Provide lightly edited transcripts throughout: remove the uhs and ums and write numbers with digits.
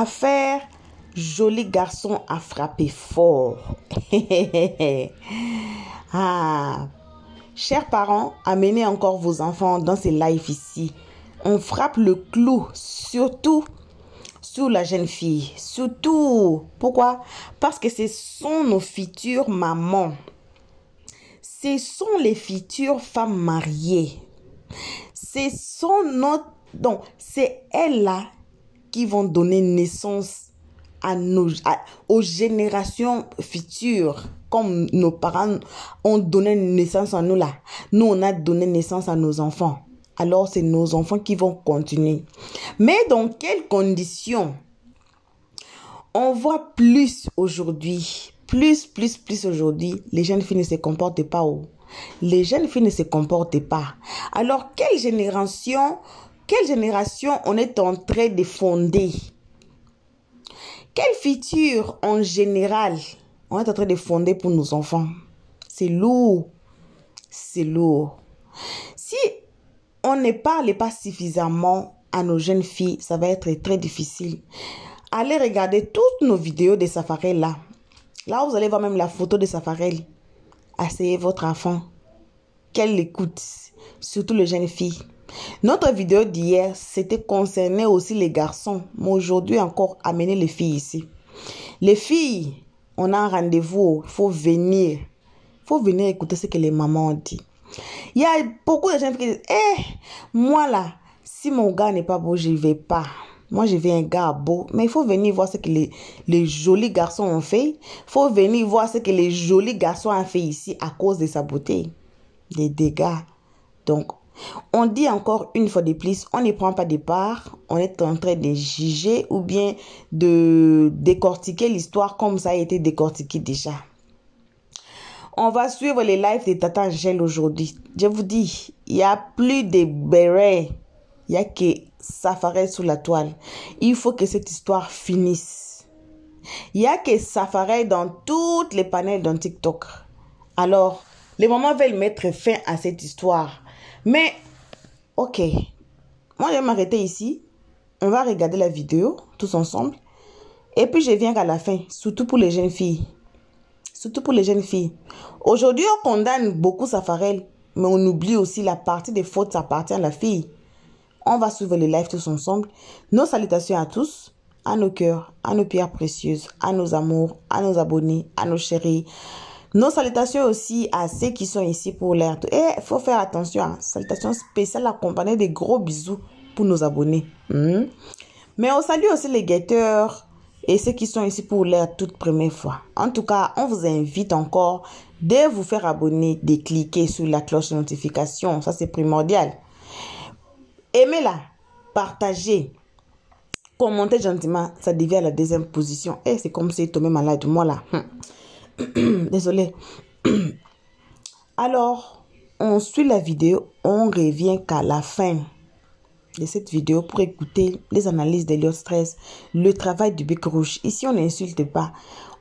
Affaire joli garçon a frappé fort. Ah. Chers parents, amenez encore vos enfants dans ces lives ici. On frappe le clou, surtout sur la jeune fille. Surtout. Pourquoi? Parce que ce sont nos futures mamans. Ce sont les futures femmes mariées. Ce sont notre... Donc, c'est elles-là qui vont donner naissance aux générations futures. Comme nos parents ont donné naissance à nous là. Nous, on a donné naissance à nos enfants. Alors, c'est nos enfants qui vont continuer. Mais dans quelles conditions? On voit plus aujourd'hui. Plus aujourd'hui. Les jeunes filles ne se comportent pas. Les jeunes filles ne se comportent pas. Alors, quelle génération on est en train de fonder? Quelle futur en général on est en train de fonder pour nos enfants? C'est lourd. C'est lourd. Si on ne parle pas suffisamment à nos jeunes filles, ça va être très difficile. Allez regarder toutes nos vidéos de Safarel là. Là, vous allez voir même la photo de Safarel. Asseyez votre enfant. Qu'elle l'écoute. Surtout les jeunes filles. Notre vidéo d'hier, c'était concerné aussi les garçons. Mais aujourd'hui encore, amenez les filles ici. Les filles, on a un rendez-vous. Il faut venir. Il faut venir écouter ce que les mamans ont dit. Il y a beaucoup de gens qui disent, moi là, si mon gars n'est pas beau, je ne vais pas. Moi, je veux un gars beau. Mais il faut venir voir ce que les jolis garçons ont fait. Il faut venir voir ce que les jolis garçons ont fait ici à cause de sa beauté. Des dégâts. Donc, on dit encore une fois de plus, on ne prend pas de part. On est en train de juger ou bien de décortiquer l'histoire comme ça a été décortiqué déjà. On va suivre les lives de Tata Angèle aujourd'hui. Je vous dis, il n'y a plus de bérets. Il n'y a que Safarel sous la toile. Il faut que cette histoire finisse. Il n'y a que Safarel dans toutes les panels dans TikTok. Alors, les mamans veulent mettre fin à cette histoire. Mais, ok. Moi, je vais m'arrêter ici. On va regarder la vidéo tous ensemble. Et puis, je viens à la fin. Surtout pour les jeunes filles. Surtout pour les jeunes filles. Aujourd'hui, on condamne beaucoup Safarel. Mais on oublie aussi la partie des fautes, ça appartient à la fille. On va suivre les lives tous ensemble. Nos salutations à tous, à nos cœurs, à nos pierres précieuses, à nos amours, à nos abonnés, à nos chéris. Nos salutations aussi à ceux qui sont ici pour l'air. Et il faut faire attention. Hein. Salutations spéciales accompagnées de gros bisous pour nos abonnés. Mais on salue aussi les guetteurs et ceux qui sont ici pour l'air toute première fois. En tout cas, on vous invite encore de vous faire abonner, de cliquer sur la cloche de notification. Ça, c'est primordial. Aimez-la, partagez, commentez gentiment, ça devient la deuxième position. Et c'est comme si tombé malade, moi là. Désolé. Alors, on suit la vidéo, on revient qu'à la fin de cette vidéo pour écouter les analyses d'Eliott Stress, le travail du Bec Rouge. Ici, on n'insulte pas.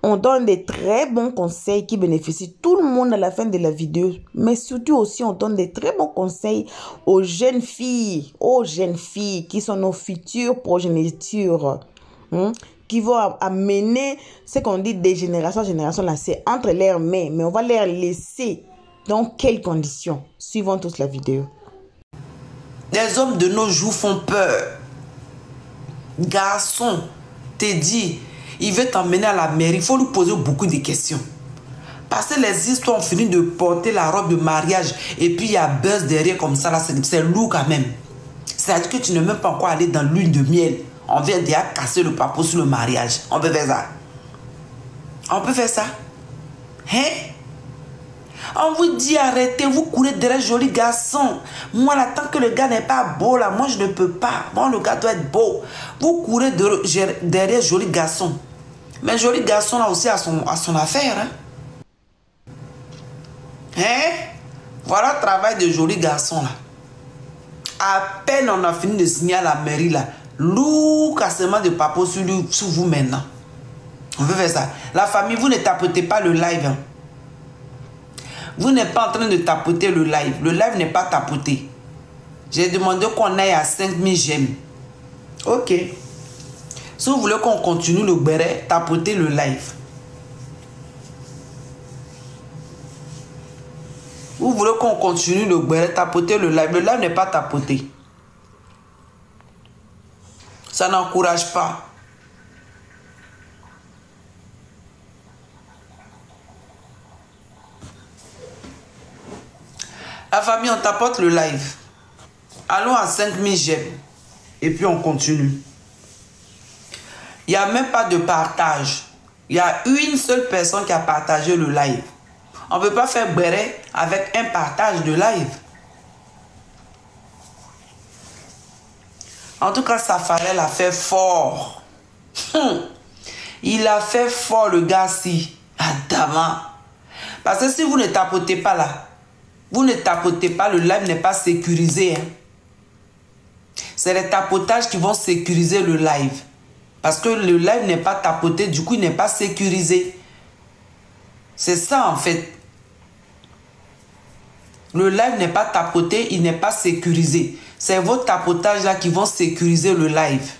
On donne des très bons conseils qui bénéficient tout le monde à la fin de la vidéo. Mais surtout aussi, on donne des très bons conseils aux jeunes filles qui sont nos futures progénitures. Qui vont amener ce qu'on dit de génération en génération. Là, c'est entre leurs mains. Mais on va les laisser dans quelles conditions? Suivons tous la vidéo. Les hommes de nos jours font peur. Garçon, t'es dit... Il veut t'emmener à la mairie, il faut lui poser beaucoup de questions. Parce que les histoires ont fini de porter la robe de mariage et puis il y a buzz derrière comme ça, là, c'est lourd quand même. C'est-à-dire que tu n'es même pas encore allé dans l'huile de miel. On vient déjà casser le papeau sur le mariage. On peut faire ça. On peut faire ça. Hein? On vous dit arrêtez, vous courez derrière joli garçon. Moi là, tant que le gars n'est pas beau là, moi je ne peux pas. Bon, le gars doit être beau. Vous courez derrière joli garçon. Mais joli garçon là aussi a son affaire. Hein? Voilà le travail de joli garçon là. À peine on a fini de signer à la mairie là. Lourd cassement de papeau sur vous maintenant. On veut faire ça. La famille, vous ne tapotez pas le live. Hein. Vous n'êtes pas en train de tapoter le live. Le live n'est pas tapoté. J'ai demandé qu'on aille à 5000 j'aime. Ok. Si vous voulez qu'on continue le béret, tapotez le live. Vous voulez qu'on continue le béret, tapotez le live. Le live n'est pas tapoté. Ça n'encourage pas. La famille, on tapote le live. Allons à 5000 j'aime. Et puis on continue. Il n'y a même pas de partage. Il y a une seule personne qui a partagé le live. On ne peut pas faire béret avec un partage de live. En tout cas, Safarel a fait fort. Il a fait fort, le gars-ci. Adama. Parce que si vous ne tapotez pas là, vous ne tapotez pas, le live n'est pas sécurisé. Hein. C'est les tapotages qui vont sécuriser le live. Parce que le live n'est pas tapoté, du coup, il n'est pas sécurisé. C'est ça, en fait. Le live n'est pas tapoté, il n'est pas sécurisé. C'est vos tapotages là qui vont sécuriser le live.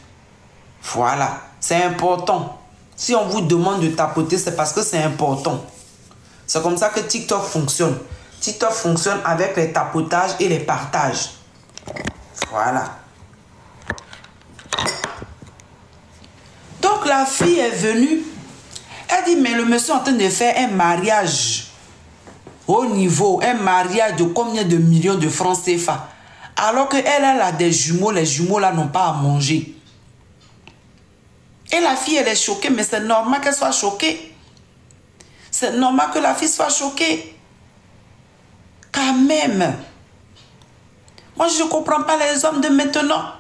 Voilà, c'est important. Si on vous demande de tapoter, c'est parce que c'est important. C'est comme ça que TikTok fonctionne. TikTok fonctionne avec les tapotages et les partages. Voilà. Donc la fille est venue. Elle dit, mais le monsieur est en train de faire un mariage haut niveau, un mariage de combien de millions de francs CFA. Alors qu'elle, elle a des jumeaux, les jumeaux là n'ont pas à manger. Et la fille, elle est choquée, mais c'est normal qu'elle soit choquée. C'est normal que la fille soit choquée. Quand même. Moi, je ne comprends pas les hommes de maintenant.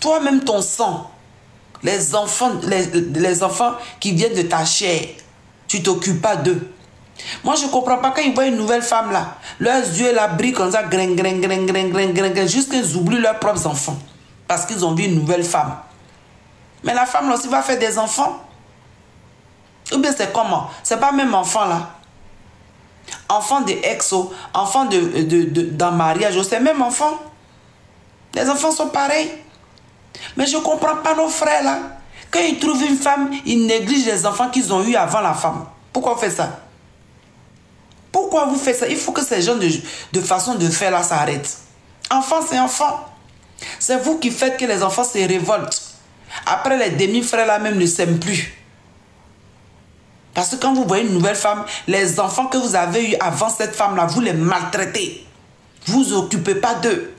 Toi-même, ton sang, les enfants qui viennent de ta chair, tu ne t'occupes pas d'eux. Moi, je ne comprends pas quand ils voient une nouvelle femme là. Leurs yeux la brillent comme ça, jusqu'à qu'ils oublient leurs propres enfants. Parce qu'ils ont vu une nouvelle femme. Mais la femme là aussi va faire des enfants. Ou bien c'est comment? C'est pas même enfant là. Enfant de exo, enfant d'un mariage, c'est même enfant. Les enfants sont pareils. Mais je ne comprends pas nos frères là. Quand ils trouvent une femme, ils négligent les enfants qu'ils ont eus avant la femme. Pourquoi on fait ça? Pourquoi vous faites ça? Il faut que ces gens de façon de faire là s'arrêtent. Enfant, c'est enfant. C'est vous qui faites que les enfants se révoltent. Après, les demi-frères là même ne s'aiment plus. Parce que quand vous voyez une nouvelle femme, les enfants que vous avez eus avant cette femme-là, vous les maltraitez. Vous vous occupez pas d'eux.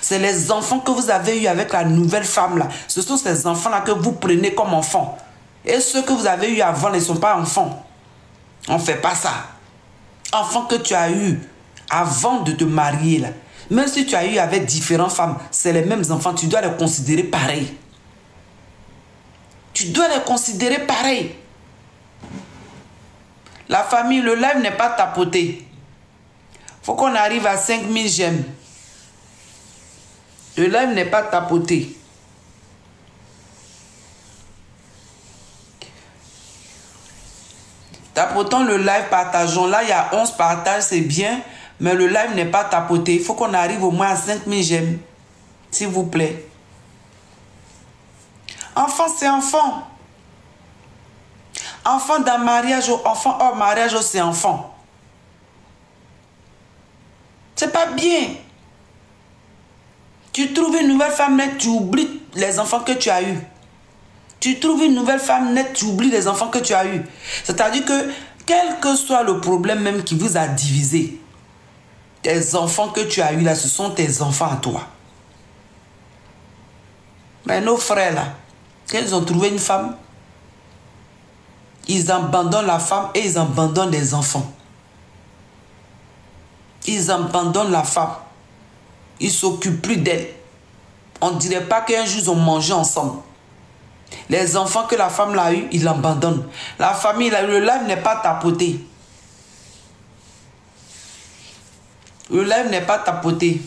C'est les enfants que vous avez eus avec la nouvelle femme-là. Ce sont ces enfants-là que vous prenez comme enfants. Et ceux que vous avez eus avant ne sont pas enfants. On ne fait pas ça. Enfants que tu as eu avant de te marier, là. Même si tu as eu avec différentes femmes, c'est les mêmes enfants. Tu dois les considérer pareils. Tu dois les considérer pareils. La famille, le live n'est pas tapoté. Il faut qu'on arrive à 5000 j'aime. Le live n'est pas tapoté. Tapotons le live, partageons. Là, il y a 11 partages, c'est bien. Mais le live n'est pas tapoté. Il faut qu'on arrive au moins à 5000 j'aime. S'il vous plaît. Enfant, c'est enfant. Enfant d'un mariage, enfant hors mariage, c'est enfant. C'est pas bien. Tu trouves une nouvelle femme nette, tu oublies les enfants que tu as eus. Tu trouves une nouvelle femme nette, tu oublies les enfants que tu as eus. C'est-à-dire que, quel que soit le problème même qui vous a divisé, tes enfants que tu as eus là, ce sont tes enfants à toi. Mais nos frères là, quand ils ont trouvé une femme, ils abandonnent la femme et ils abandonnent les enfants. Ils abandonnent la femme. Ils ne s'occupent plus d'elle. On ne dirait pas qu'un jour ils ont mangé ensemble. Les enfants que la femme l'a eu, ils l'abandonnent. La famille, le live n'est pas tapoté. Le live n'est pas tapoté.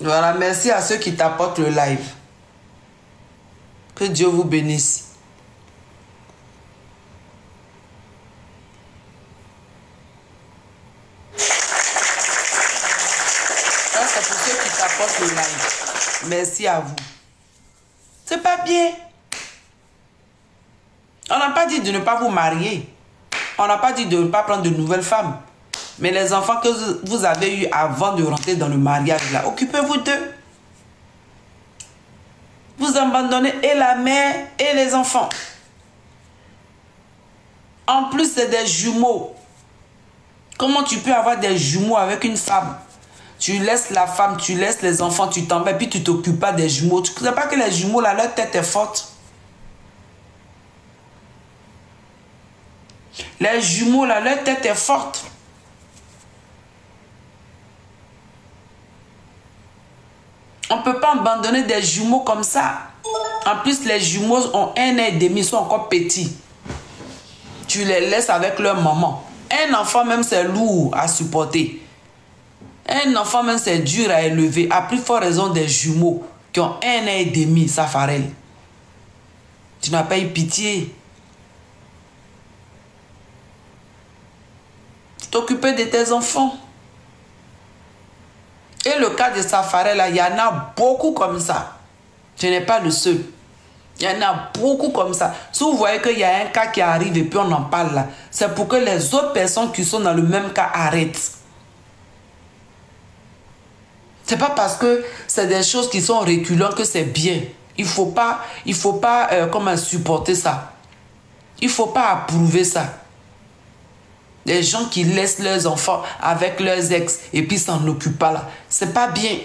Voilà, merci à ceux qui tapotent le live. Que Dieu vous bénisse. poste le live. Merci à vous. C'est pas bien. On n'a pas dit de ne pas vous marier. On n'a pas dit de ne pas prendre de nouvelles femmes. Mais les enfants que vous avez eus avant de rentrer dans le mariage, là, occupez-vous d'eux. Vous abandonnez et la mère et les enfants. En plus, c'est des jumeaux. Comment tu peux avoir des jumeaux avec une femme? Tu laisses la femme, tu laisses les enfants, tu t'en vas, puis tu t'occupes pas des jumeaux. Tu ne sais pas que les jumeaux, là, leur tête est forte. Les jumeaux, là, leur tête est forte. On ne peut pas abandonner des jumeaux comme ça. En plus, les jumeaux ont 1 an et demi, ils sont encore petits. Tu les laisses avec leur maman. Un enfant même, c'est lourd à supporter. Un enfant même, c'est dur à élever. À plus forte raison des jumeaux qui ont 1 an et demi, Safarel. Tu n'as pas eu pitié. T'occuper de tes enfants. Et le cas de Safarel, là, il y en a beaucoup comme ça. Je n'ai pas le seul. Il y en a beaucoup comme ça. Si vous voyez qu'il y a un cas qui arrive et puis on en parle là, c'est pour que les autres personnes qui sont dans le même cas arrêtent. C'est pas parce que c'est des choses qui sont reculantes que c'est bien. Il faut pas comment supporter ça. Il faut pas approuver ça. Des gens qui laissent leurs enfants avec leurs ex et puis s'en occupent pas là. C'est pas bien.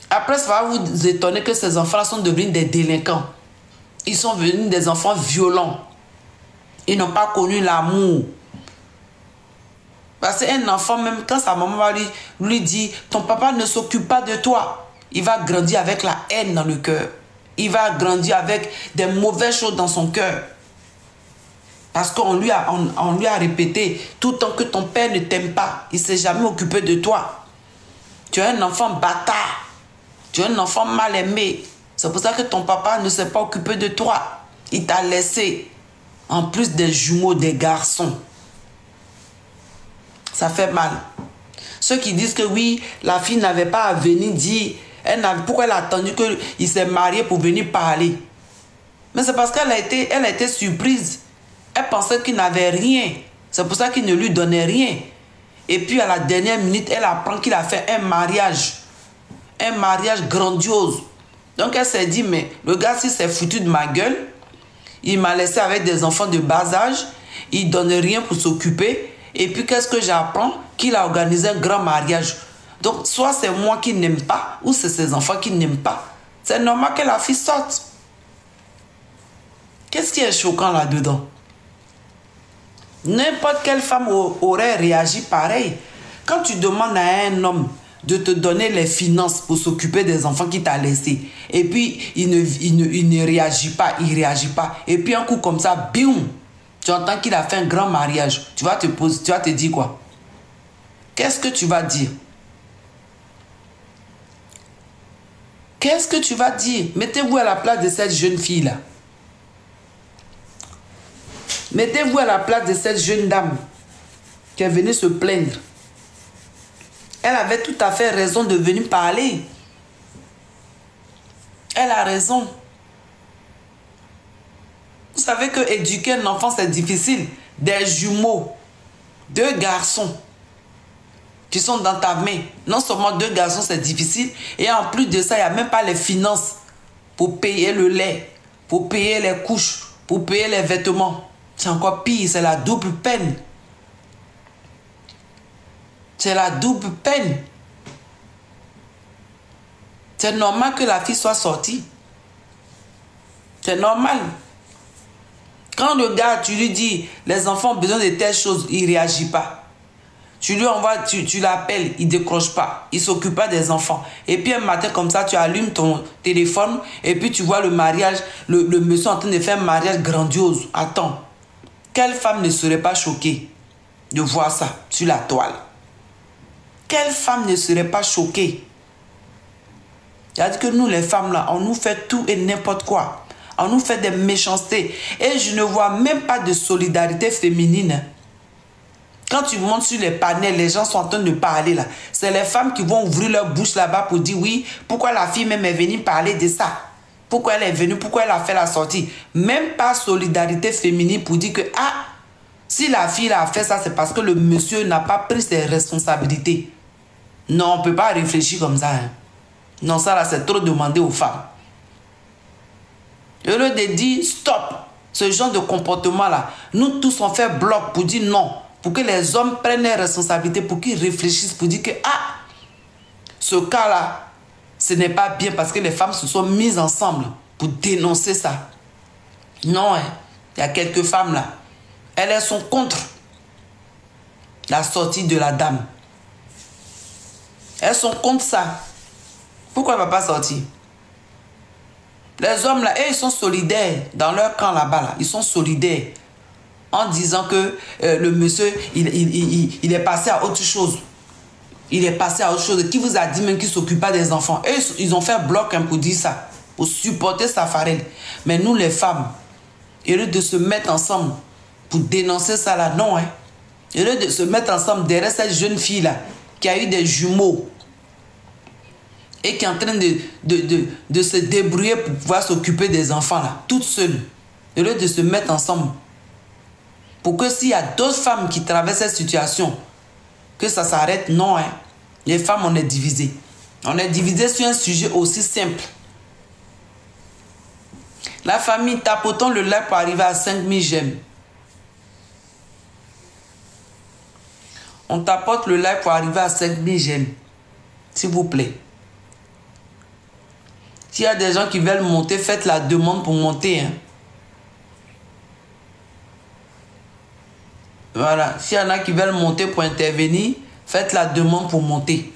Après, ça va vous étonner que ces enfants-là sont devenus des délinquants. Ils sont devenus des enfants violents. Ils n'ont pas connu l'amour. Parce qu'un enfant, même quand sa maman va lui dire « Ton papa ne s'occupe pas de toi », il va grandir avec la haine dans le cœur. Il va grandir avec des mauvaises choses dans son cœur. Parce qu'on lui a répété tout le temps que ton père ne t'aime pas. Il ne s'est jamais occupé de toi. Tu es un enfant bâtard. Tu es un enfant mal aimé. C'est pour ça que ton papa ne s'est pas occupé de toi. Il t'a laissé. En plus des jumeaux, des garçons. Ça fait mal. Ceux qui disent que oui, la fille n'avait pas à venir dire... Pourquoi elle a attendu qu'il s'est marié pour venir parler? Mais c'est parce qu'elle a été surprise. Elle pensait qu'il n'avait rien. C'est pour ça qu'il ne lui donnait rien. Et puis à la dernière minute, elle apprend qu'il a fait un mariage. Un mariage grandiose. Donc elle s'est dit, mais le gars, s'il s'est foutu de ma gueule, il m'a laissé avec des enfants de bas âge, il ne donne rien pour s'occuper. Et puis qu'est-ce que j'apprends? Qu'il a organisé un grand mariage. Donc soit c'est moi qui n'aime pas, ou c'est ses enfants qui n'aiment pas. C'est normal que la fille sorte. Qu'est-ce qui est choquant là-dedans? N'importe quelle femme aurait réagi pareil. Quand tu demandes à un homme de te donner les finances pour s'occuper des enfants qu'il t'a laissés, et puis il ne réagit pas, il ne réagit pas, et puis un coup comme ça, boum, tu entends qu'il a fait un grand mariage, tu vas te dire quoi? Qu'est-ce que tu vas dire? Qu'est-ce que tu vas dire? Mettez-vous à la place de cette jeune fille-là. Mettez-vous à la place de cette jeune dame qui est venue se plaindre. Elle avait tout à fait raison de venir parler. Elle a raison. Vous savez que éduquer un enfant, c'est difficile. Des jumeaux, 2 garçons qui sont dans ta main. Non seulement 2 garçons, c'est difficile. Et en plus de ça, il n'y a même pas les finances pour payer le lait, pour payer les couches, pour payer les vêtements. C'est encore pire, c'est la double peine. C'est la double peine. C'est normal que la fille soit sortie. C'est normal. Quand le gars, tu lui dis, les enfants ont besoin de telles choses, il ne réagit pas. Tu lui envoies, tu l'appelles, il ne décroche pas. Il ne s'occupe pas des enfants. Et puis un matin comme ça, tu allumes ton téléphone et puis tu vois le mariage, le monsieur en train de faire un mariage grandiose. Attends. Quelle femme ne serait pas choquée de voir ça sur la toile? Quelle femme ne serait pas choquée? C'est-à-dire que nous, les femmes, là, on nous fait tout et n'importe quoi. On nous fait des méchancetés. Et je ne vois même pas de solidarité féminine. Quand tu montes sur les panels, les gens sont en train de parler là. C'est les femmes qui vont ouvrir leur bouche là-bas pour dire oui, pourquoi la fille même est venue parler de ça? Pourquoi elle est venue? Pourquoi elle a fait la sortie? Même pas solidarité féminine pour dire que, ah, si la fille a fait ça, c'est parce que le monsieur n'a pas pris ses responsabilités. Non, on ne peut pas réfléchir comme ça. Hein. Non, ça là, c'est trop demandé aux femmes. Au lieu de dire stop, ce genre de comportement là, nous tous on fait bloc pour dire non. Pour que les hommes prennent leurs responsabilités, pour qu'ils réfléchissent, pour dire que, ah, ce cas-là, ce n'est pas bien parce que les femmes se sont mises ensemble pour dénoncer ça. Non, hein, il y a quelques femmes là, elles sont contre la sortie de la dame. Elles sont contre ça. Pourquoi elle ne va pas sortir? Les hommes là, ils sont solidaires dans leur camp là-bas. Là. Ils sont solidaires. En disant que le monsieur, il est passé à autre chose. Il est passé à autre chose. Qui vous a dit même qu'il ne s'occupe pas des enfants? Et ils ont fait bloc hein, pour dire ça. Pour supporter Safarel. Mais nous les femmes, au lieu de se mettre ensemble pour dénoncer ça là, non. Hein. Au lieu de se mettre ensemble derrière cette jeune fille là, qui a eu des jumeaux, et qui est en train de se débrouiller pour pouvoir s'occuper des enfants là, toute seule. Au lieu de se mettre ensemble. Pour que s'il y a d'autres femmes qui traversent cette situation, que ça s'arrête, non. Hein. Les femmes, on est divisées. On est divisées sur un sujet aussi simple. La famille, tapotons le like pour arriver à 5000 j'aime. On tapote le like pour arriver à 5000 j'aime. S'il vous plaît. S'il y a des gens qui veulent monter, faites la demande pour monter. Hein. Voilà. S'il y en a qui veulent monter pour intervenir, faites la demande pour monter.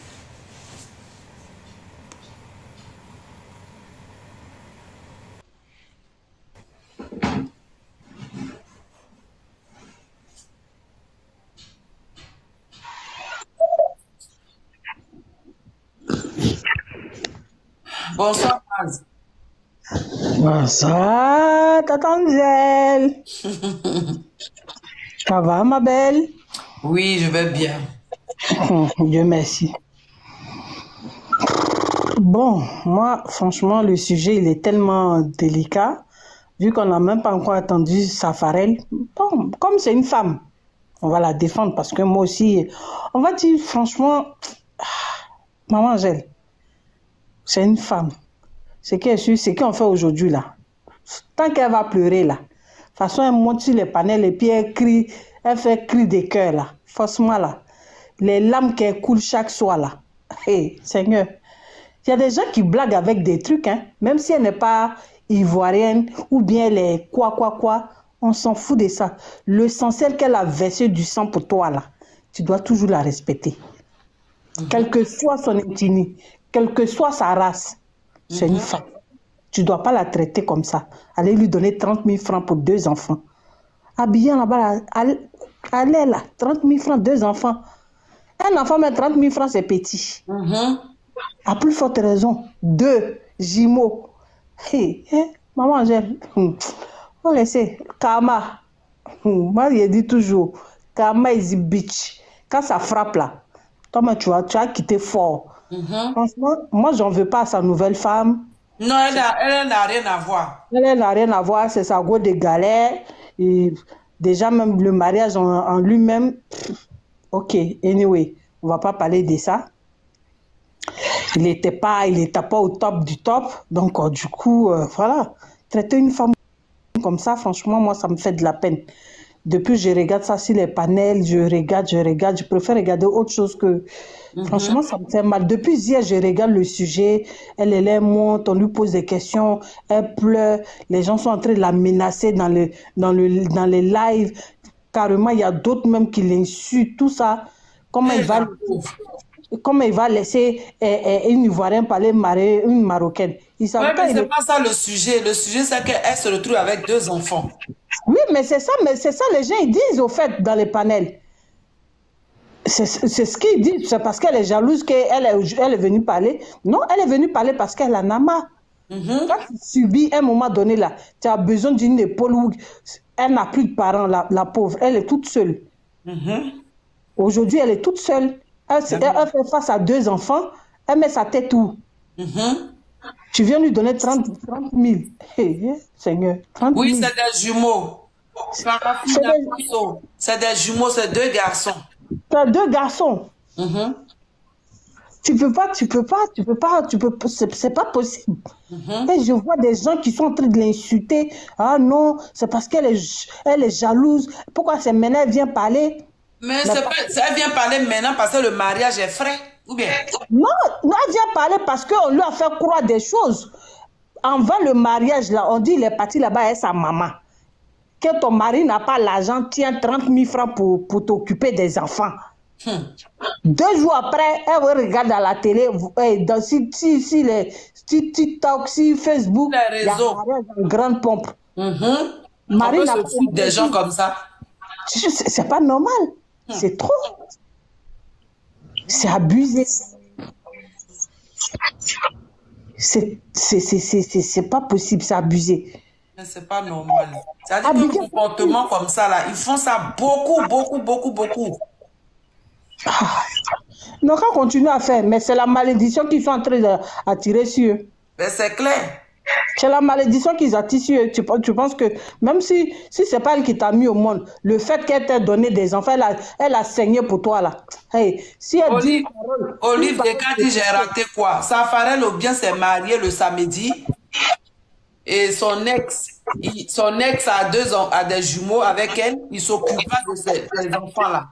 Bonsoir, Maz. Bonsoir, tata Angèle. Ça va, ma belle? Oui, je vais bien. Dieu merci. Bon, moi, franchement, le sujet, il est tellement délicat, vu qu'on n'a même pas encore entendu Safarel. Bon, comme c'est une femme, on va la défendre, parce que moi aussi, on va dire, franchement, maman Angèle, c'est une femme. Ce qu'on fait aujourd'hui, là, tant qu'elle va pleurer, là, de toute façon, elle monte sur les panels et puis elle crie, elle fait cri de cœur, là. Forcément, là. Les larmes qu'elle coule chaque soir, là. Hé, Seigneur. Il y a des gens qui blaguent avec des trucs, hein. Même si elle n'est pas ivoirienne ou bien elle est quoi. On s'en fout de ça. L'essentiel qu'elle a versé du sang pour toi, là, tu dois toujours la respecter. Quelle que soit son ethnie, quelle que soit sa race, c'est une femme. Tu ne dois pas la traiter comme ça. Allez lui donner 30 000 francs pour 2 enfants. Habillée là-bas, allez là, 30 000 francs, 2 enfants. Un enfant, mais 30 000 francs, c'est petit. À plus forte raison, 2 jumeaux. Hey, maman Angèle, on laisse. Karma. Moi, je dis toujours, karma is a bitch. Quand ça frappe là, toi, tu as quitté fort. Franchement, moi, j'en veux pas à sa nouvelle femme. Non, elle n'a rien à voir. Elle n'a rien à voir, c'est sa go de galère. Et déjà, même le mariage en lui-même, ok, anyway, on va pas parler de ça. Il n'était pas au top du top. Donc, du coup, voilà. Traiter une femme comme ça, franchement, moi, ça me fait de la peine. Depuis, je regarde ça sur les panels, je regarde. Je préfère regarder autre chose que... Franchement, ça me fait mal. Depuis hier, je regarde le sujet. Elle monte, on lui pose des questions. Elle pleure. Les gens sont en train de la menacer dans les lives. Carrément, il y a d'autres même qui l'insultent, tout ça. Comment il va laisser une Ivoirienne parler une Marocaine? Oui, mais c'est pas ça le sujet. Le sujet, c'est qu'elle se retrouve avec 2 enfants. Oui, mais c'est ça, les gens ils disent au fait dans les panels. C'est ce qu'ils disent, c'est parce qu'elle est jalouse qu'elle est venue parler. Non, elle est venue parler parce qu'elle en a marre. Quand tu subis à un moment donné là, tu as besoin d'une épaule où elle n'a plus de parents, la pauvre, elle est toute seule. Aujourd'hui, elle est toute seule. Elle fait face à 2 enfants. Elle met sa tête où? Tu viens lui donner 30 000. Hey, Seigneur, 30 000. Oui, c'est des jumeaux. C'est des jumeaux, c'est 2 garçons. Tu as 2 garçons. Tu peux pas, c'est pas possible. Et je vois des gens qui sont en train de l'insulter. Ah non, c'est parce qu'elle est jalouse. Pourquoi c'est maintenant elle vient parler? Mais elle vient parler maintenant parce que le mariage est frais, ou bien? Non, elle vient parler parce qu'on lui a fait croire des choses. Avant le mariage, là, on dit il est parti là-bas avec sa maman. Que ton mari n'a pas l'argent, tiens 30 000 francs pour t'occuper des enfants. 2 jours après, elle regarde à la télé, dans si TikTok, si Facebook, les réseaux. Il y a une grande pompe. Marie n'a pas des gens comme ça. C'est pas normal. C'est trop. C'est abusé. C'est pas possible, c'est abusé. Mais c'est pas normal. C'est-à-dire que le comportement comme ça, là, ils font ça beaucoup. Donc, on continue à faire, mais c'est la malédiction qu'ils sont en train d'attirer sur eux. Mais c'est clair. C'est la malédiction qu'ils attirent sur eux. Tu penses que même si c'est pas elle qui t'a mis au monde, le fait qu'elle t'ait donné des enfants, elle a saigné pour toi là. Hey, si elle dit... Olive Descartes dit j'ai raté quoi? Safarel ou bien s'est marié le samedi et son ex a des jumeaux avec elle, il s'occupe pas de ces enfants là.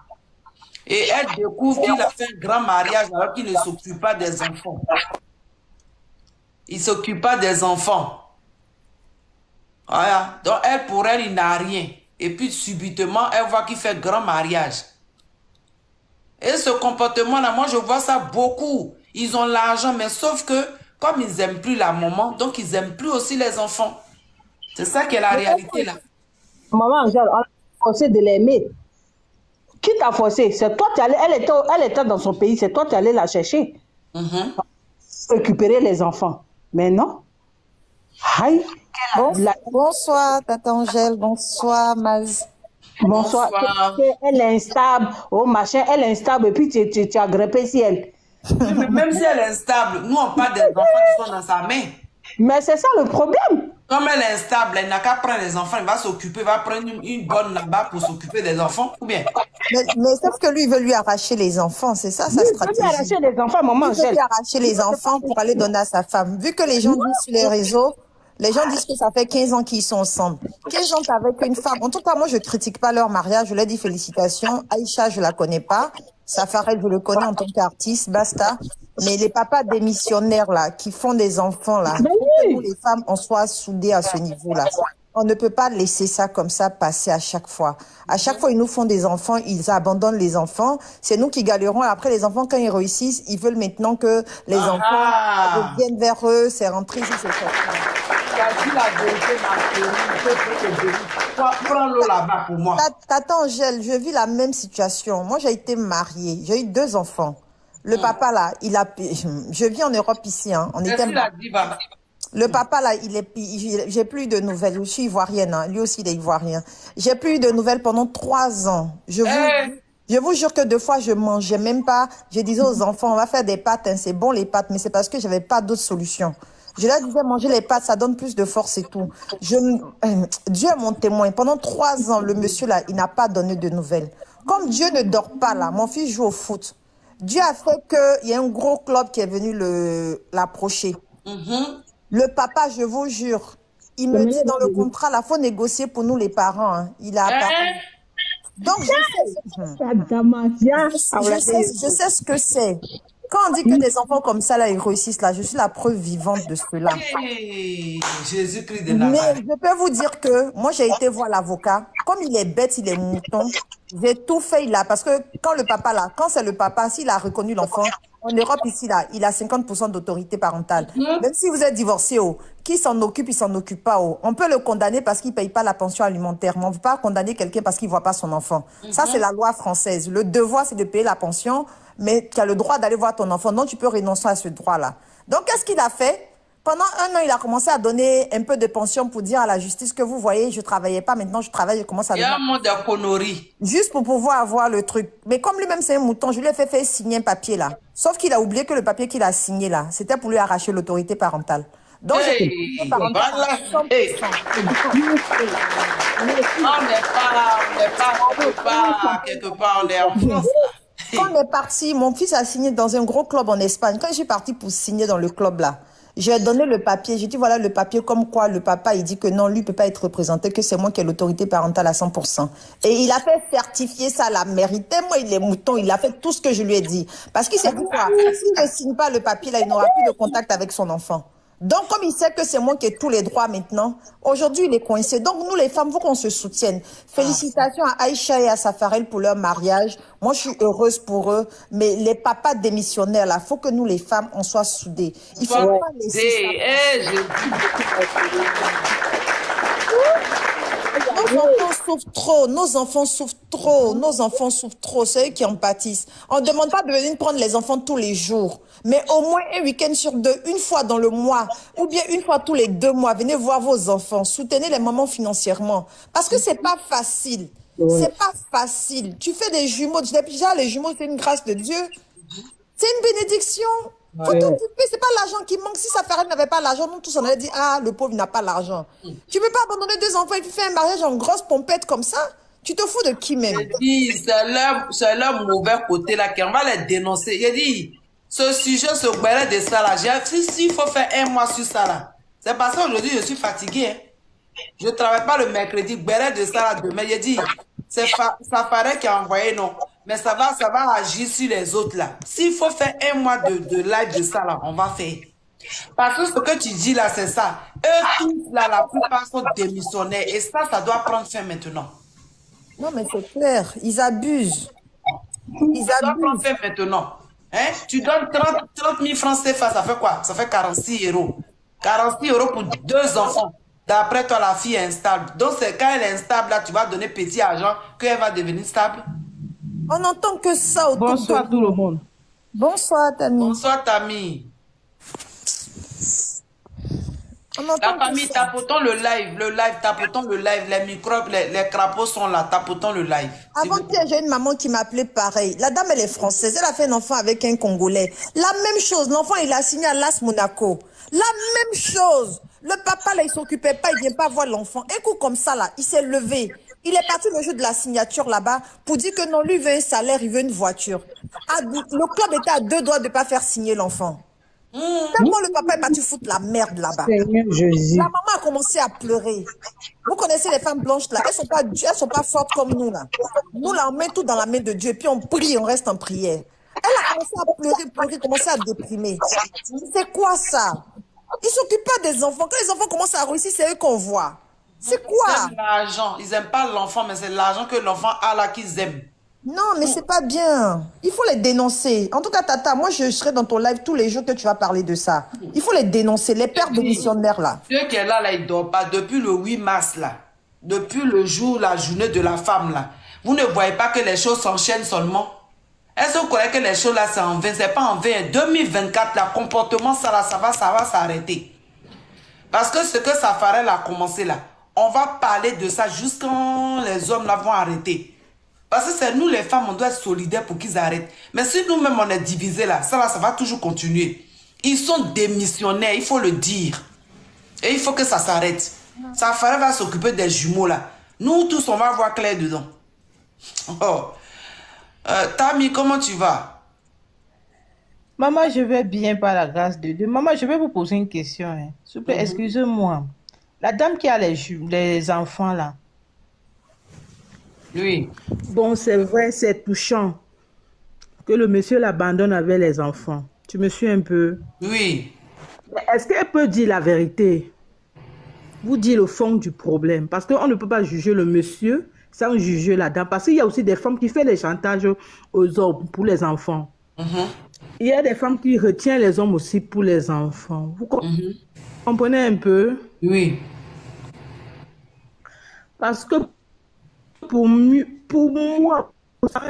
Et elle découvre qu'il a fait un grand mariage alors qu'il ne s'occupe pas des enfants. Il ne s'occupe pas des enfants. Voilà. Donc, pour elle, il n'a rien. Et puis, subitement, elle voit qu'il fait grand mariage. Et ce comportement-là, moi, je vois ça beaucoup. Ils ont l'argent, mais sauf que, comme ils n'aiment plus la maman, donc ils n'aiment plus aussi les enfants. C'est ça qui est la réalité, là. Maman, Angèle, on a forcé de l'aimer. Qui t'a forcé? C'est toi qui allais, elle était dans son pays, c'est toi qui allais la chercher. Récupérer les enfants. Mais non. Aïe. Bonsoir, Tata Angèle. Bonsoir, Maz. Bonsoir. Elle est instable. Oh, machin, elle est instable. Et puis, tu as grimpé si elle. Mais même si elle est instable, nous, on parle des enfants qui sont dans sa main. Mais c'est ça le problème. Comme elle est instable, elle n'a qu'à prendre les enfants, elle va s'occuper, va prendre une bonne là-bas pour s'occuper des enfants, ou bien? Mais sauf que lui, il veut lui arracher les enfants, c'est ça sa stratégie. Il veut lui arracher les enfants, maman. Il veut lui arracher les enfants pour aller donner à sa femme. Vu que les gens disent sur les réseaux, les gens disent que ça fait 15 ans qu'ils sont ensemble. 15 ans avec une femme. En tout cas, moi, je critique pas leur mariage, je leur dis félicitations. Aïcha, je la connais pas. Safarel, je le connais en tant qu'artiste, basta. Mais les papas démissionnaires, là, qui font des enfants, là, que nous, les femmes, on soit soudées à ce niveau-là. On ne peut pas laisser ça comme ça passer à chaque fois. À chaque fois, ils nous font des enfants, ils abandonnent les enfants. C'est nous qui galerons. Après, les enfants, quand ils réussissent, ils veulent maintenant que les enfants reviennent vers eux. C'est rentré ici, c'est ça. Prends-le là-bas pour moi. Tata Angèle, je vis la même situation. Moi, j'ai été mariée. J'ai eu 2 enfants. Le papa, là, je vis en Europe ici, hein. On était... Le papa, là, j'ai plus de nouvelles. Je suis ivoirienne, hein. Lui aussi, il est ivoirien. J'ai plus de nouvelles pendant 3 ans. Je vous jure que 2 fois, je mangeais même pas. Je disais aux enfants, on va faire des pâtes, hein. C'est bon les pâtes, mais c'est parce que j'avais pas d'autre solution. Je leur disais, manger les pâtes, ça donne plus de force et tout. Dieu est mon témoin. Pendant 3 ans, le monsieur, là, il n'a pas donné de nouvelles. Comme Dieu ne dort pas, là, mon fils joue au foot. Dieu a fait qu'il y a un gros club qui est venu l'approcher. Le papa, je vous jure, il me dit dans le contrat, il faut négocier pour nous les parents. Hein. Il a Donc, je sais ce que c'est. Quand on dit que des enfants comme ça, là, ils réussissent, là, je suis la preuve vivante de cela. Jésus-Christ de Nazareth. Mais je peux vous dire que moi, j'ai été voir l'avocat. Comme il est bête, il est mouton, j'ai tout fait là. Parce que quand c'est le papa, s'il a reconnu l'enfant, en Europe, ici, là, il a 50% d'autorité parentale. Même si vous êtes divorcé, qui s'en occupe, il s'en occupe pas. On peut le condamner parce qu'il ne paye pas la pension alimentaire. Mais on ne veut pas condamner quelqu'un parce qu'il ne voit pas son enfant. Ça, c'est la loi française. Le devoir, c'est de payer la pension, mais tu as le droit d'aller voir ton enfant. Donc, tu peux renoncer à ce droit-là. Donc, qu'est-ce qu'il a fait? Pendant 1 an, il a commencé à donner un peu de pension pour dire à la justice que vous voyez, je ne travaillais pas, maintenant je travaille, je commence à donner. Il y a un monde de conneries. Juste pour pouvoir avoir le truc. Mais comme lui-même c'est un mouton, je lui ai fait faire signer un papier là. Sauf qu'il a oublié que le papier qu'il a signé là, c'était pour lui arracher l'autorité parentale. Donc, Hey, voilà. Hey. On n'est pas quelque part, on est en France. Quand on est parti, mon fils a signé dans un gros club en Espagne. Quand je suis partie pour signer dans le club là, j'ai donné le papier. J'ai dit voilà le papier comme quoi le papa il dit que non, lui ne peut pas être représenté, que c'est moi qui ai l'autorité parentale à 100%. Et il a fait certifier ça, la mérité. Moi, il est mouton, il a fait tout ce que je lui ai dit. Parce qu'il s'est dit quoi, s'il ne signe pas le papier là, il n'aura plus de contact avec son enfant. Donc, comme il sait que c'est moi qui ai tous les droits maintenant, aujourd'hui, il est coincé. Donc, nous, les femmes, il faut qu'on se soutienne. Félicitations à Aïcha et à Safarel pour leur mariage. Moi, je suis heureuse pour eux. Mais les papas démissionnaires, là, il faut que nous, les femmes, on soit soudées. Il faut pas laisser Nos enfants souffrent trop, nos enfants souffrent trop, nos enfants souffrent trop, c'est eux qui en pâtissent. On ne demande pas de venir prendre les enfants tous les jours, mais au moins un week-end sur 2, une fois dans le mois, ou bien une fois tous les 2 mois, venez voir vos enfants, soutenez les mamans financièrement, parce que c'est pas facile, c'est pas facile. Tu fais des jumeaux, déjà les jumeaux c'est une grâce de Dieu, c'est une bénédiction. Faut t'occuper, c'est pas l'argent qui manque. Si Safarel n'avait pas l'argent, nous tous on allait dire ah le pauvre n'a pas l'argent. Tu peux pas abandonner 2 enfants et puis faire un mariage en grosse pompette comme ça. Tu te fous de qui même? C'est leur mauvais côté là qu'on va les dénoncer. J'ai dit ce sujet, ce béret de ça là, s'il faut faire 1 mois sur ça là, c'est parce qu'aujourd'hui je suis fatiguée. Hein. Je ne travaille pas le mercredi, béret de ça là demain. J'ai dit c'est Safarel qui a envoyé non. Mais ça va agir sur les autres là. S'il faut faire 1 mois de live de ça là, on va faire. Parce que ce que tu dis là, c'est ça. Eux tous là, la plupart sont démissionnaires. Et ça doit prendre fin maintenant. Non mais c'est clair, ils abusent. Ça doit prendre fin maintenant. Hein? Tu donnes 30 000 francs CFA, ça fait quoi? Ça fait 46 euros. 46 euros pour 2 enfants. D'après toi, la fille est instable. Donc c'est quand elle est instable là, tu vas donner petit argent qu'elle va devenir stable. On n'entend que ça autour de nous. Bonsoir tout le monde. Bonsoir Tami. Bonsoir Tami. La famille, tapotons le live, tapotons le live. Les microbes, les crapauds sont là, tapotons le live. Avant-hier, j'ai une maman qui m'appelait pareil. La dame, elle est française. Elle a fait un enfant avec un Congolais. La même chose. L'enfant, il a signé à Las Monaco. La même chose. Le papa, là, il s'occupait pas. Il vient pas voir l'enfant. Un coup comme ça, là, il s'est levé. Il est parti le jour de la signature là-bas pour dire que non, lui veut un salaire, il veut une voiture. Le club était à 2 doigts de pas faire signer l'enfant. Tellement le papa est parti foutre la merde là-bas. La maman a commencé à pleurer. Vous connaissez les femmes blanches là, elles sont pas fortes comme nous là. Nous là, on met tout dans la main de Dieu, puis on prie, on reste en prière. Elle a commencé à pleurer, commencé à déprimer. C'est quoi ça? Ils s'occupent pas des enfants. Quand les enfants commencent à réussir, c'est eux qu'on voit. C'est quoi? Ils aiment l'argent. Ils n'aiment pas l'enfant, mais c'est l'argent que l'enfant a là qu'ils aiment. Non, mais c'est pas bien. Il faut les dénoncer. En tout cas, Tata, moi, je serai dans ton live tous les jours que tu vas parler de ça. Il faut les dénoncer, les pères démissionnaires, là. Ceux qui est là, ils ne dorment pas. Depuis le 8 mars, là, depuis le jour, la journée de la femme, là, vous ne voyez pas que les choses s'enchaînent seulement? Est-ce que vous croyez que les choses, là, c'est en vain? C'est pas en vain. 2024, le comportement, ça, là, ça va s'arrêter. Parce que ce que Safarel a commencé, là, on va parler de ça jusqu'à les hommes, là, vont arrêter. Parce que c'est nous les femmes, on doit être solidaires pour qu'ils arrêtent. Mais si nous-mêmes on est divisés là, ça va toujours continuer. Ils sont démissionnaires, il faut le dire. Et il faut que ça s'arrête. Safarel va s'occuper des jumeaux là. Nous tous, on va voir clair dedans. Oh. Tami, comment tu vas? Maman, je vais bien par la grâce de Dieu. Maman, je vais vous poser une question. Hein. S'il vous plaît, excusez-moi. La dame qui a les enfants là. Oui. Bon, c'est vrai, c'est touchant que le monsieur l'abandonne avec les enfants. Tu me suis un peu? Oui. Est-ce qu'elle peut dire la vérité? Vous dire le fond du problème? Parce qu'on ne peut pas juger le monsieur sans juger la dame. Parce qu'il y a aussi des femmes qui font des chantages aux hommes pour les enfants. Il y a des femmes qui retiennent les hommes aussi pour les enfants. Vous comprenez un peu? Oui. Parce que pour moi,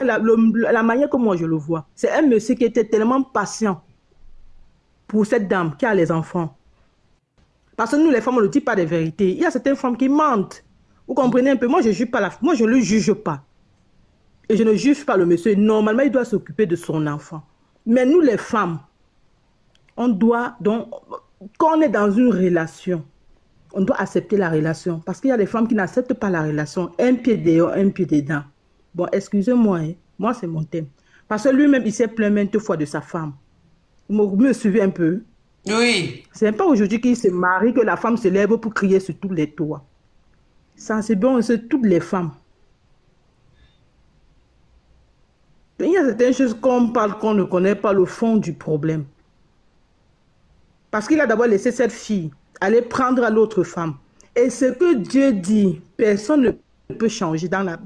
la manière que moi je le vois, c'est un monsieur qui était tellement patient pour cette dame qui a les enfants. Parce que nous, les femmes, on ne dit pas des vérités. Il y a certaines femmes qui mentent. Vous comprenez un peu? Moi, je ne juge pas moi, je ne le juge pas. Et je ne juge pas le monsieur. Normalement, il doit s'occuper de son enfant. Mais nous, les femmes, on doit donc, quand on est dans une relation, on doit accepter la relation. Parce qu'il y a des femmes qui n'acceptent pas la relation. Un pied dehors, un pied dedans. Bon, excusez-moi, hein. Moi, c'est mon thème. Parce que lui-même, il s'est plaint maintes fois de sa femme. Vous me suivez un peu? Oui. C'est pas aujourd'hui qu'il se marie que la femme se lève pour crier sur tous les toits. Ça, c'est bon, c'est toutes les femmes. Il y a certaines choses qu'on parle, qu'on ne connaît pas le fond du problème. Parce qu'il a d'abord laissé cette fille aller prendre à l'autre femme. Et ce que Dieu dit, personne ne peut changer dans la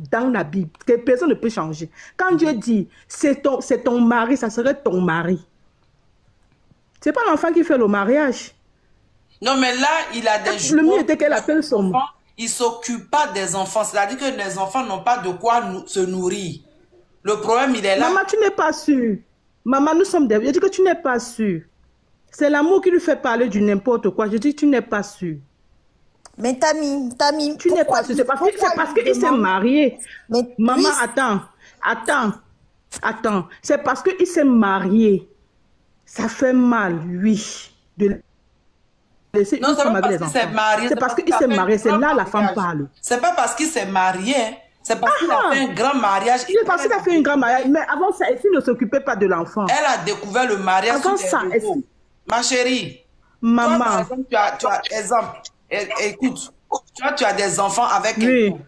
Bible. Personne ne peut changer. Quand Dieu dit, c'est ton mari, ça serait ton mari. C'est pas l'enfant qui fait le mariage. Non, mais là, il a des jours. Le mieux était qu'elle appelle son enfant. Il ne s'occupe pas des enfants. C'est-à-dire que les enfants n'ont pas de quoi se nourrir. Le problème, il est là. Maman, tu n'es pas sûre. Maman, nous sommes des... Je dis que tu n'es pas sûre. C'est l'amour qui lui fait parler du n'importe quoi. Je dis que tu n'es pas sûre. Mais Tami, tu n'es pas sûre. C'est parce qu'il s'est marié. Mais maman, oui. Attends. C'est parce qu'il s'est marié. Ça fait mal, oui. De laisser non, c'est pas parce qu'il s'est marié. C'est parce qu'il s'est marié. C'est là la femme parle. C'est pas parce qu'il s'est marié. C'est parce qu'il a fait un grand mariage. C'est parce qu'il a fait un grand mariage. Mais avant ça, elle ne s'occupait pas de l'enfant. Elle a découvert le mariage. Avant ça, ma chérie. Maman. Toi, par exemple, tu as exemple. Écoute, tu as des enfants avec quelqu'un. Oui.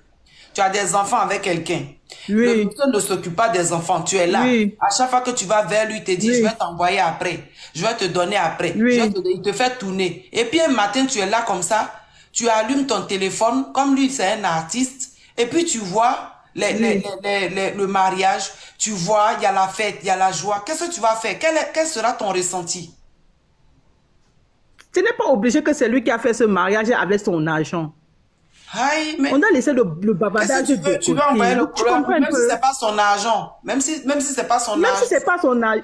Tu as des enfants avec quelqu'un. Oui. Le monsieur ne s'occupe pas des enfants. Tu es là. Oui. À chaque fois que tu vas vers lui, il te dit, je vais t'envoyer après. Je vais te donner après. Il te fait tourner. Et puis un matin, tu es là comme ça. Tu allumes ton téléphone. Comme lui, c'est un artiste. Et puis tu vois le mariage. Tu vois, il y a la fête, il y a la joie. Qu'est-ce que tu vas faire? Quel sera ton ressenti? Tu n'es pas obligé que c'est lui qui a fait ce mariage avec son argent. Aïe, mais on a laissé le bavardage de côté. Tu vas envoyer le courant, même si c'est pas son argent. Même si c'est pas son argent. Même si c'est pas son argent.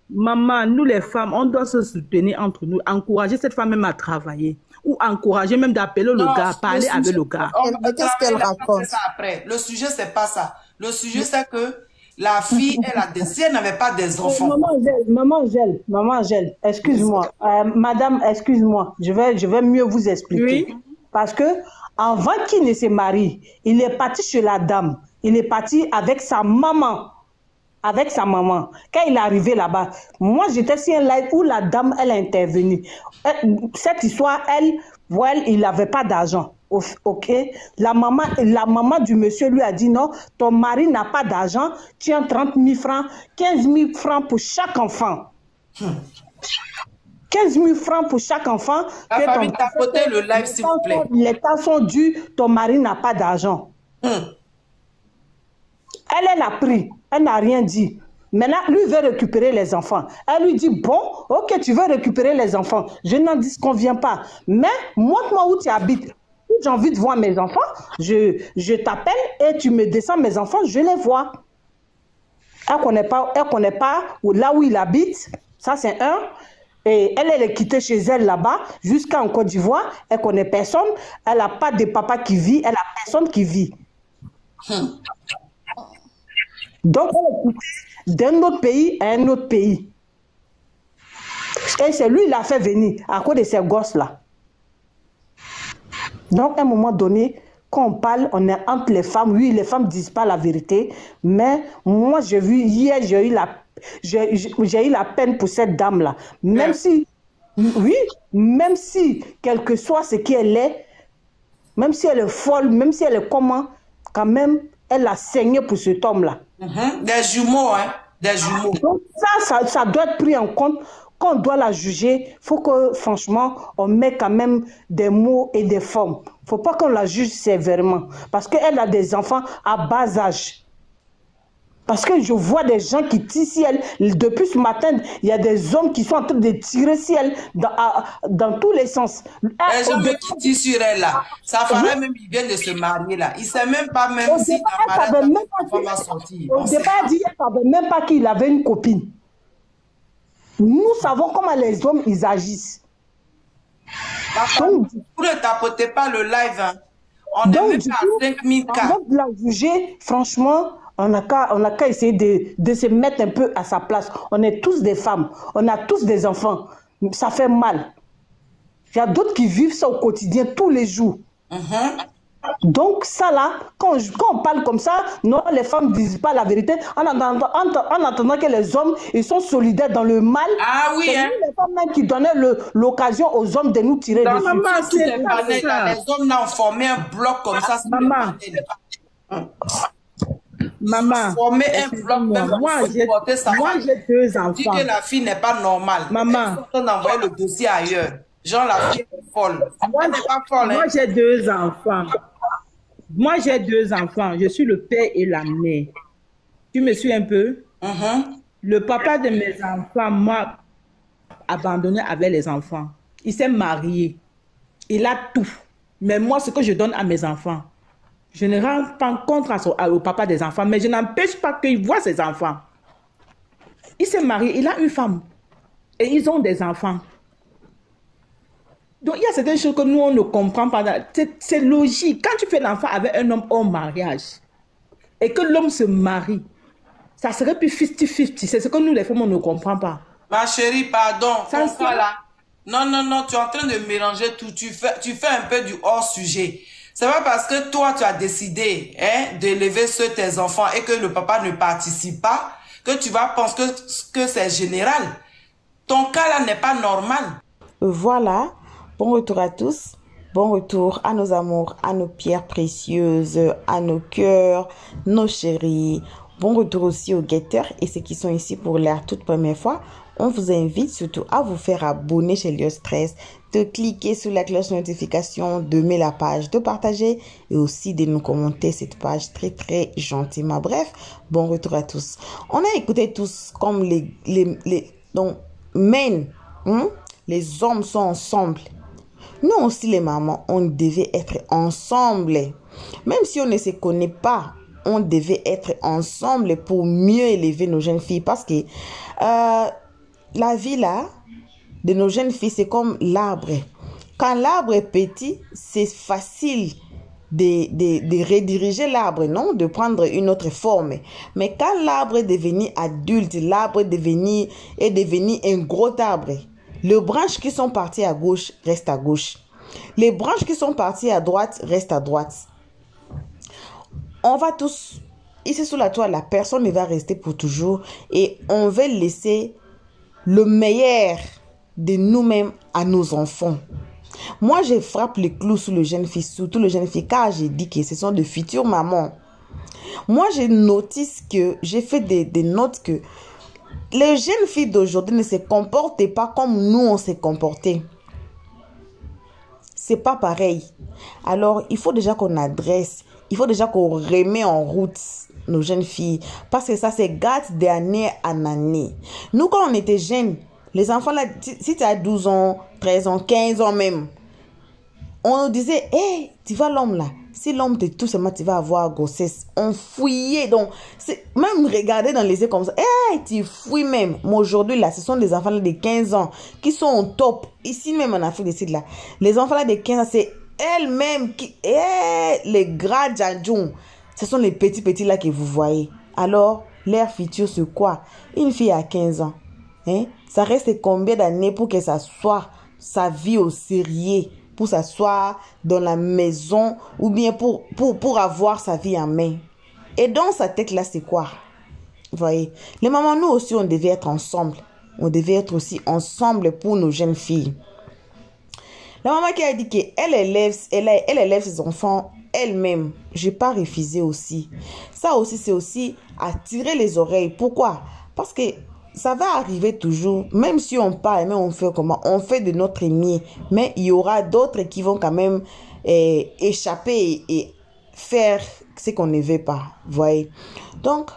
Maman, nous les femmes, on doit se soutenir entre nous, encourager cette femme même à travailler. Ou encourager même d'appeler le gars, parler avec le gars. Mais qu'est-ce qu'elle raconte? Le sujet, c'est pas ça. Le sujet, c'est que la fille, si elle n'avait pas des enfants. Maman Angèle, excuse-moi. Madame, excuse-moi. Je vais mieux vous expliquer. Oui. Parce que avant qu'il ne se marie, il est parti chez la dame. Il est parti avec sa maman. Quand il est arrivé là-bas, moi j'étais sur un live où la dame, elle a intervenu. Cette histoire, il n'avait pas d'argent. Ok, la maman du monsieur lui a dit non, ton mari n'a pas d'argent, tu as 30 000 francs, 15 000 francs pour chaque enfant. 15 000 francs pour chaque enfant. La famille t'a côté le live, s'il vous plaît. Les temps sont dus, ton mari n'a pas d'argent. Elle a pris, elle n'a rien dit. Maintenant, lui veut récupérer les enfants. Elle lui dit, bon, ok, tu veux récupérer les enfants. Je n'en disconviens pas. Mais montre-moi où tu habites. J'ai envie de voir mes enfants. Je t'appelle et tu me descends mes enfants, je les vois. Elle ne connaît pas là où il habite. Ça, c'est un. Et elle est quittée chez elle là-bas, jusqu'en Côte d'Ivoire. Elle ne connaît personne. Elle n'a pas de papa qui vit. Elle n'a personne qui vit. Donc, elle est quittée d'un autre pays à un autre pays. Et c'est lui qui l'a fait venir à cause de ces gosses-là. Donc, à un moment donné, quand on parle, on est entre les femmes. Oui, les femmes ne disent pas la vérité. Mais moi, j'ai vu, hier, j'ai eu la peine pour cette dame-là. Même si, quel que soit ce qu'elle est, même si elle est folle, même si elle est comment, quand même, elle a saigné pour cet homme-là. Des jumeaux, hein. Des jumeaux. Donc ça doit être pris en compte. Quand on doit la juger, il faut que, franchement, on met quand même des mots et des formes. Il ne faut pas qu'on la juge sévèrement. Parce qu'elle a des enfants à bas âge. Parce que je vois des gens qui tirent sur elle. Depuis ce matin, il y a des hommes qui sont en train de tirer sur elle dans tous les sens. Les hommes qui tirent sur elle, là. Ça ferait même, il vient de se marier, là. Il ne sait même pas même si la femme va sortir. Au départ, il ne savait même pas qu'il avait une copine. Nous savons comment les hommes, ils agissent. Donc, vous ne tapotez pas le live. Hein. On est même à 5000 cas. Avant de la juger, franchement, on n'a qu'à essayer de se mettre un peu à sa place. On est tous des femmes, on a tous des enfants. Ça fait mal. Il y a d'autres qui vivent ça au quotidien tous les jours. Donc ça là, quand on parle comme ça, non, les femmes ne disent pas la vérité en attendant que les hommes ils sont solidaires dans le mal. Ah oui, c'est hein. les femmes même qui donnaient l'occasion aux hommes de nous tirer dessus. Maman, les hommes là ont formé un bloc comme ça. Maman. Maman, former un bloc, même moi j'ai 2 enfants. Dit que la fille n'est pas normale. Maman, on envoie le dossier ailleurs. Genre la fille est folle. Moi, n'est pas folle. Moi j'ai 2 enfants. Moi j'ai 2 enfants. Je suis le père et la mère. Tu me suis un peu? Le papa de mes enfants m'a abandonné avec les enfants. Il s'est marié. Il a tout. Mais moi, ce que je donne à mes enfants, je ne rends pas compte au papa des enfants, mais je n'empêche pas qu'il voit ses enfants. Il s'est marié, il a une femme. Et ils ont des enfants. Donc, il y a certaines choses que nous, on ne comprend pas. C'est logique. Quand tu fais l'enfant avec un homme hors mariage, et que l'homme se marie, ça serait plus 50-50. C'est ce que nous, les femmes, on ne comprend pas. Ma chérie, pardon. Ça, là. Non, tu es en train de mélanger tout. Tu fais un peu du hors-sujet. C'est pas parce que toi, tu as décidé d'élever tes enfants et que le papa ne participe pas que tu vas penser que c'est général. Ton cas là n'est pas normal. Voilà. Bon retour à tous. Bon retour à nos amours, à nos pierres précieuses, à nos cœurs, nos chéris. Bon retour aussi aux guetteurs et ceux qui sont ici pour la toute première fois. On vous invite surtout à vous faire abonner chez Lio Stress, de cliquer sur la cloche de notification, de mettre la page, de partager et aussi de nous commenter cette page très gentiment. Bref, bon retour à tous. On a écouté tous comme donc, men, les hommes sont ensemble. Nous aussi les mamans, on devait être ensemble. Même si on ne se connaît pas, on devait être ensemble pour mieux élever nos jeunes filles. Parce que la vie là, de nos jeunes filles, c'est comme l'arbre. Quand l'arbre est petit, c'est facile de rediriger l'arbre, non? De prendre une autre forme. Mais quand l'arbre est devenu adulte, l'arbre est devenu un gros arbre, les branches qui sont parties à gauche restent à gauche. Les branches qui sont parties à droite restent à droite. On va tous, ici sous la toile, la personne ne va rester pour toujours et on va laisser le meilleur de nous-mêmes à nos enfants. Moi, je frappe le clou sur le jeune fille, surtout le jeune fille, car j'ai dit que ce sont de futures mamans. Moi, j'ai fait des notes que les jeunes filles d'aujourd'hui ne se comportent pas comme nous on s'est comporté. C'est pas pareil. Alors, il faut déjà qu'on adresse, il faut déjà qu'on remet en route nos jeunes filles. Parce que ça se gâte d'année en année. Nous, quand on était jeunes, les enfants là, si tu as 12 ans, 13 ans, 15 ans même, on nous disait, hey, tu vois l'homme là. Si l'homme te touche, tu vas avoir grossesse. On fouillait. Donc, même regarder dans les yeux comme ça. Hey, tu fouilles même. Mais aujourd'hui, là, ce sont des enfants là, de 15 ans qui sont au top. Ici même en Afrique du Sud, là. Les enfants là, de 15 ans, c'est elles-mêmes qui... Hey, les gras djadjoum. Ce sont les petits là que vous voyez. Alors, leur futur, c'est quoi? Une fille à 15 ans. Hein? Ça reste combien d'années pour que ça soit sa vie au sérieux? Pour s'asseoir dans la maison ou bien pour avoir sa vie en main. Et dans sa tête là, c'est quoi? Vous voyez? Les mamans, nous aussi, on devait être ensemble. On devait être aussi ensemble pour nos jeunes filles. La maman qui a dit qu'elle élève ses enfants elle-même. Je n'ai pas refusé aussi. Ça aussi, c'est aussi attirer les oreilles. Pourquoi? Parce que ça va arriver toujours, même si on parle, mais on fait comment? On fait de notre mieux. Mais il y aura d'autres qui vont quand même échapper et faire ce qu'on ne veut pas. Vous voyez? Donc,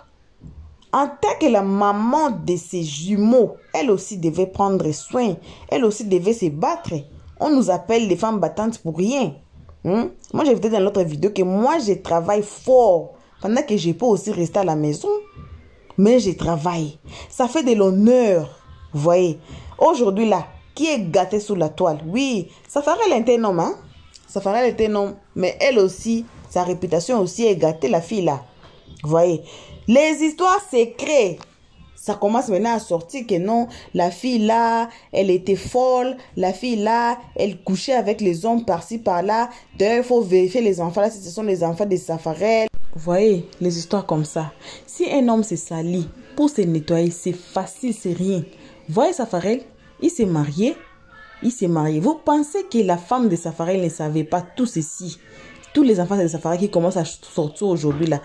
en tant que la maman de ses jumeaux, elle aussi devait prendre soin. Elle aussi devait se battre. On nous appelle les femmes battantes pour rien. Moi, j'ai vu dans l'autre vidéo que moi, je travaille fort. Pendant que je peux aussi rester à la maison. Mais je travaille. Ça fait de l'honneur. Vous voyez. Aujourd'hui là, qui est gâté sous la toile. Oui, Safarel était un homme, hein. Safarel était un homme, mais elle aussi, sa réputation aussi est gâtée, la fille là. Vous voyez, les histoires secrètes, ça commence maintenant à sortir que non, la fille là, elle était folle, la fille là, elle couchait avec les hommes par-ci par-là. D'ailleurs, il faut vérifier les enfants là, si ce sont les enfants de Safarel. Vous voyez, les histoires comme ça. Si un homme se salit pour se nettoyer, c'est facile, c'est rien. Vous voyez Safarel, il s'est marié. Il s'est marié. Vous pensez que la femme de Safarel ne savait pas tout ceci? Tous les enfants de Safarel qui commencent à sortir aujourd'hui là,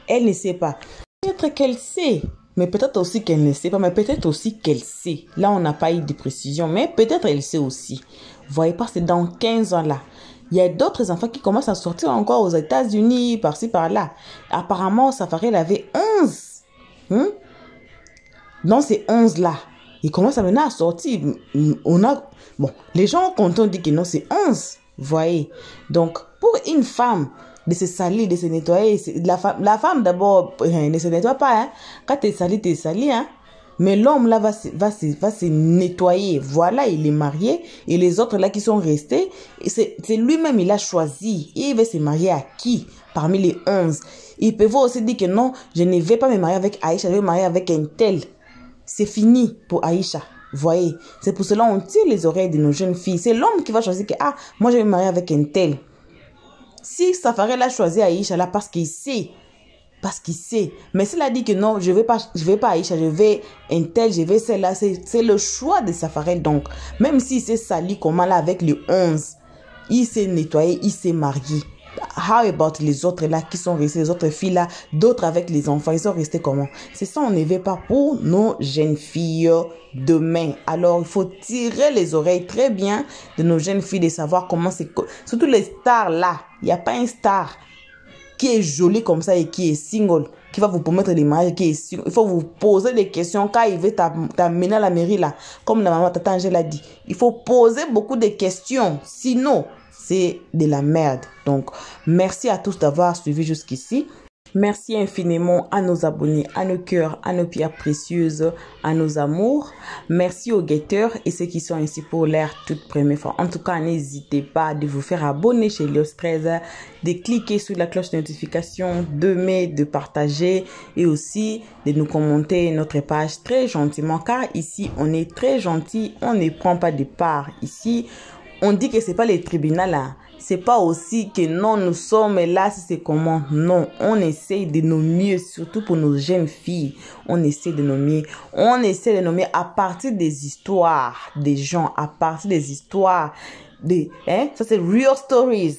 elle ne sait pas. Peut-être qu'elle sait, mais peut-être aussi qu'elle ne sait pas, mais peut-être aussi qu'elle sait. Là, on n'a pas eu de précision, mais peut-être elle sait aussi. Vous voyez, parce que dans 15 ans là, il y a d'autres enfants qui commencent à sortir encore aux États-Unis, par-ci, par-là. Apparemment, Safarel avait 11. Dans ces 11 là, il commence à maintenant à sortir. Bon, les gens quand on dit que non, c'est 11. Vous voyez. Donc, pour une femme, de se salir, de se nettoyer, la femme d'abord ne se nettoie pas. Hein. Quand tu es sali, hein. Mais l'homme là va se nettoyer. Voilà, il est marié. Et les autres là qui sont restés, c'est lui-même, il a choisi. Il veut se marier à qui parmi les 11? Il peut aussi dire que non, je ne vais pas me marier avec Aïcha, je vais me marier avec un tel. C'est fini pour Aïcha. Vous voyez, c'est pour cela qu'on tire les oreilles de nos jeunes filles. C'est l'homme qui va choisir que, ah, moi je vais me marier avec un tel. Si Safarel a choisi Aïcha là parce qu'il sait, mais s'il a dit que non, je vais pas Aïcha, je vais un tel, je vais celle-là, c'est le choix de Safarel. Donc, même s'il s'est sali comme là avec les 11, il s'est nettoyé, il s'est marié. How about les autres là qui sont restés, les autres filles là, d'autres avec les enfants, ils sont restés comment? C'est ça, on ne veut pas pour nos jeunes filles demain. Alors, il faut tirer les oreilles très bien de nos jeunes filles, de savoir comment c'est. Surtout les stars là, il n'y a pas un star qui est joli comme ça et qui est single, qui va vous promettre des mariages, qui est single. Il faut vous poser des questions quand il veut t'amener à la mairie là, comme la maman Tata Angèle a dit. Il faut poser beaucoup de questions, sinon c'est de la merde. Donc, merci à tous d'avoir suivi jusqu'ici. Merci infiniment à nos abonnés, à nos cœurs, à nos pierres précieuses, à nos amours. Merci aux guetteurs et ceux qui sont ainsi pour l'air toute première fois. En tout cas, n'hésitez pas de vous faire abonner chez Elios 13, de cliquer sur la cloche de notification, d'aimer, de partager et aussi de nous commenter notre page très gentiment. Car ici, on est très gentil, on ne prend pas de part. Ici, on dit que c'est pas les tribunaux là. C'est pas aussi que non, nous sommes là, si c'est comment. Non, on essaie de nos mieux, surtout pour nos jeunes filles. On essaie de nos mieux. On essaie de nos mieux à partir des histoires des gens, à partir des histoires des... Hein? Ça, c'est real stories.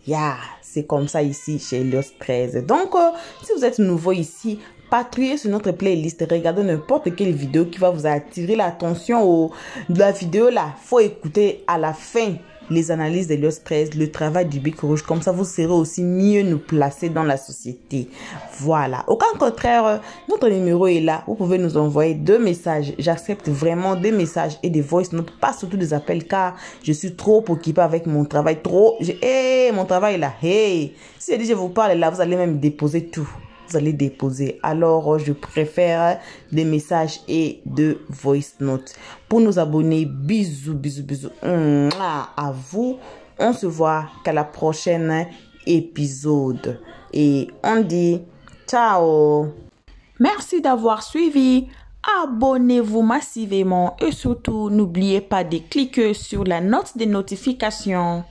Yeah, c'est comme ça ici chez Elios 13. Donc, si vous êtes nouveau ici, patrouillez sur notre playlist, regardez n'importe quelle vidéo qui va vous attirer l'attention de la vidéo là. Faut écouter à la fin les analyses de Elios 13, le travail du Bic Rouge. Comme ça, vous serez aussi mieux nous placer dans la société. Voilà. Au cas contraire, notre numéro est là. Vous pouvez nous envoyer 2 messages. J'accepte vraiment des messages et des voice notes, pas surtout des appels, car je suis trop occupée avec mon travail. Mon travail là. Hey. Si je dis je vous parle là, vous allez même déposer tout. Vous allez déposer. Alors, je préfère des messages et de voice notes. Pour nos abonnés, bisous, bisous, bisous. À vous. On se voit qu'à la prochaine épisode. Et on dit ciao. Merci d'avoir suivi. Abonnez-vous massivement et surtout, n'oubliez pas de cliquer sur la note de notification.